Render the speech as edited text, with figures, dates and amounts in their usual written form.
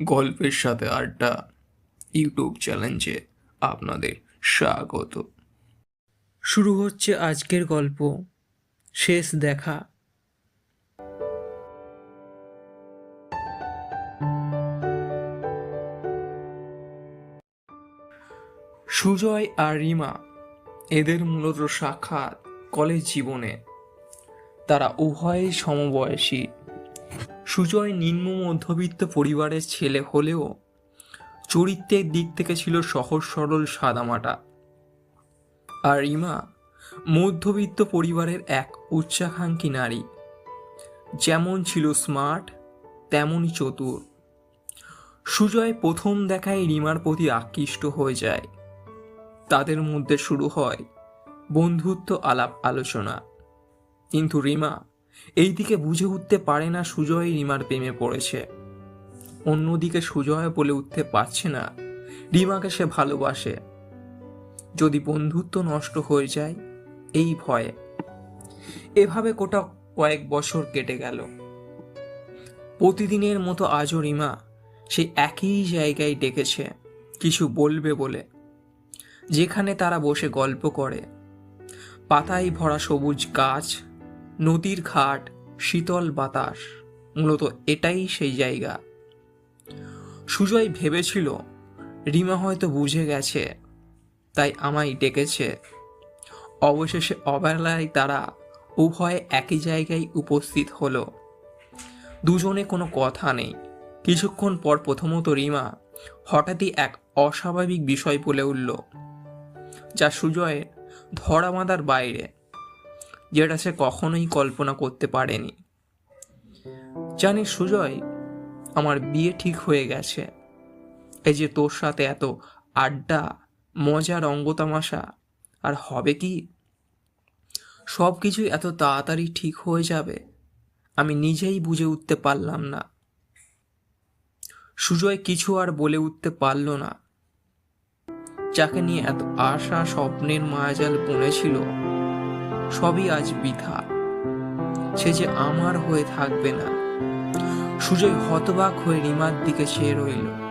গল্পের সাথে আড্ডা ইউটিউব চ্যালেঞ্জে আপনাদের স্বাগত। শুরু হচ্ছে আজকের গল্প, শেষ দেখা। সুজয় আর রিমা, এদের মূলত সাক্ষাৎ কলেজ জীবনে। তারা উভয়ই সমবয়সী। সুজয় নিম্ন মধ্যবিত্ত পরিবারের ছেলে হলেও চরিত্রের দিক থেকে ছিল সহজ সরল সাদামাটা। আর রিমা মধ্যবিত্ত পরিবারের এক উচ্চাকাঙ্ক্ষী নারী, যেমন ছিল স্মার্ট তেমনই চতুর। সুজয় প্রথম দেখায় রিমার প্রতি আকৃষ্ট হয়ে যায়। তাদের মধ্যে শুরু হয় বন্ধুত্ব আলাপ আলোচনা। কিন্তু রিমা এই দিকে বুঝে উঠতে পারে না সুজয় রিমার প্রেমে পড়েছে। অন্যদিকে সুজয় বলে উঠতে পারছে না রিমাকে সে ভালোবাসে। যদি বন্ধুত্ব নষ্ট হয়ে যায় এই ভয়ে। এভাবে গোটা কয়েক বছর কেটে গেল। প্রতিদিনের মতো আজও রিমা সেই একই জায়গায় ডেকেছে কিছু বলবে বলে, যেখানে তারা বসে গল্প করে। পাতায় ভরা সবুজ গাছ, নদীর ঘাট, শীতল বাতাস, মূলত এটাই সেই জায়গা। সুজয় ভেবেছিল রিমা হয়তো বুঝে গেছে, তাই আমায় ডেকেছে। অবশেষে অবহেলায় তারা উভয়ে একই জায়গায় উপস্থিত হলো। দুজনে কোনো কথা নেই। কিছুক্ষণ পর প্রথমত রিমা হঠাৎই এক অস্বাভাবিক বিষয় বলে উঠল, যা সুজয়ের ধরা বাঁধার বাইরে, যেটা সে কখনোই কল্পনা করতে পারেনি। জানিস সুজয়, আমার বিয়ে ঠিক হয়ে গেছে। এই যে তোর সাথে এত আড্ডা, মজা, রঙ্গতামাশা, আর হবে কি সব কিছুই এত তাড়াতাড়ি ঠিক হয়ে যাবে, আমি নিজেই বুঝে উঠতে পারলাম না। সুজয় কিছু আর বলে উঠতে পারল না। যাকে নিয়ে এত আশা স্বপ্নের মায়াজাল বুনেছিল, সবই আজ বৃথা। সে যে আমার হয়ে থাকবে না। সুজয় হতবাক হয়ে রিমার দিকে চেয়ে রইল।